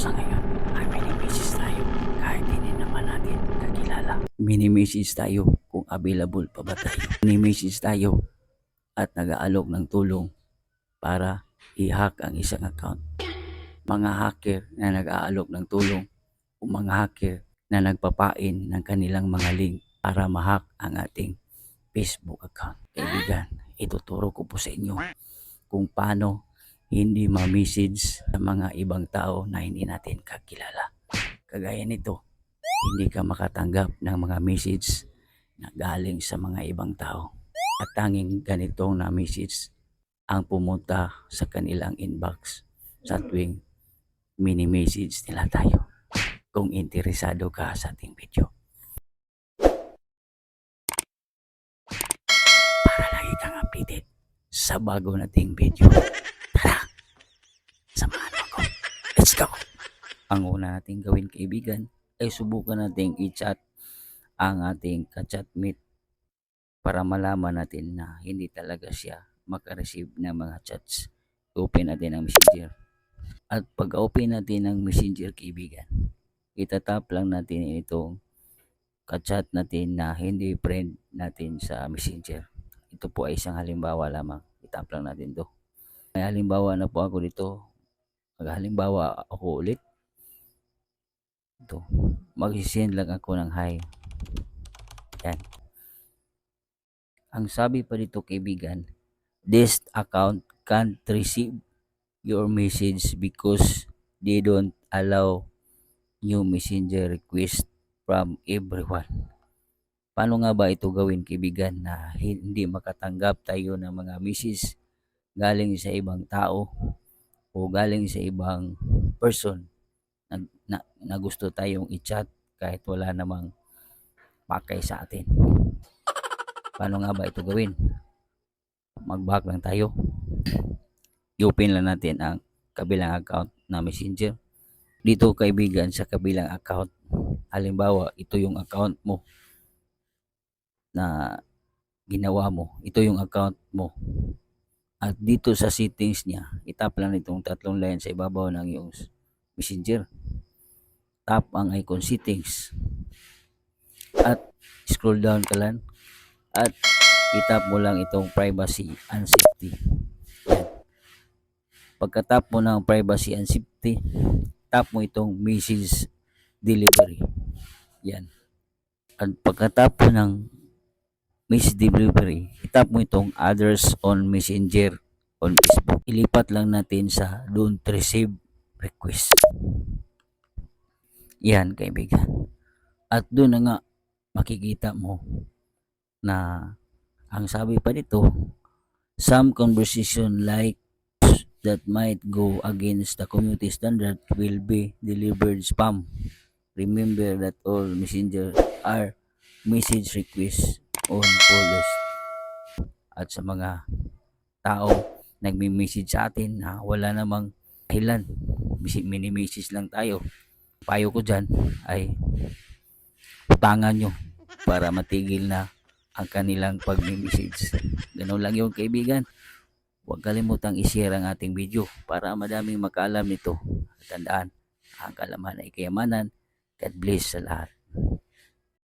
sa ngayon ay mini-message tayo kahit hindi naman natin kakilala. Mini-message tayo kung available pa ba tayo. Mini-message tayo at nag-aalok ng tulong para i-hack ang isang account. Mga hacker na nag-aalok ng tulong o mga hacker na nagpapain ng kanilang mga link para ma-hack ang ating Facebook account. Kaibigan, ituturo ko po sa inyo kung paano hindi ma-message sa mga ibang tao na hindi natin kakilala. Kagaya nito, hindi ka makatanggap ng mga message na galing sa mga ibang tao. At tanging ganitong na message ang pumunta sa kanilang inbox sa tuwing mini-message nila tayo. Kung interesado ka sa ating video, para lagi kang updated sa bago nating video. Tara, samahan mo ako. Let's go! Ang una nating gawin, kaibigan, ay subukan nating i-chat ang ating ka-chatmate para malaman natin na hindi talaga siya makareceive ng mga chats. Open natin ang messenger. At pag open natin ang messenger, kaibigan, itatap lang natin itong ka-chat natin na hindi friend natin sa messenger. Ito po ay isang halimbawa lamang. Itap lang natin to. May halimbawa na po ako dito. Halimbawa ako ulit. Ito. Mag-send lang ako ng hi. Yan. Ang sabi pa dito, kaibigan, this account can't receive your message because they don't allow new messenger request from everyone. Paano nga ba ito gawin, kaibigan, na hindi makatanggap tayo ng mga message galing sa ibang tao o galing sa ibang person na gusto tayong i-chat kahit wala namang pakay sa atin? Paano nga ba ito gawin? Mag-back lang tayo. I-open lang natin ang kabilang account na messenger. Dito, kaibigan, sa kabilang account, halimbawa ito yung account mo na ginawa mo, ito yung account mo, at dito sa settings niya, itap lang itong tatlong line sa ibabaw ng iyong messenger. Tap ang icon settings at scroll down ka lang at itap mo lang itong privacy and safety. Yan. Pagka-tap mo ng privacy and safety, tap mo itong message delivery. Yan. At pagka-tap mo ng message delivery, itap mo itong others on messenger on Facebook. Ilipat lang natin sa don't receive request. Yan, kaibigan. At doon na nga makikita mo na ang sabi pa dito, some conversation like that might go against the community standard will be delivered spam. Remember that all messenger are message requests on policy. At sa mga tao nagme-message sa atin na wala namang dahilan, mini-message lang tayo, payo ko dyan ay utangan nyo para matigil na ang kanilang pag-message. Ganun lang yung, kaibigan. Huwag kalimutang i-share ang ating video para madaming makaalam nito. Tandaan, ang kalaman ay kayamanan. God bless sa lahat.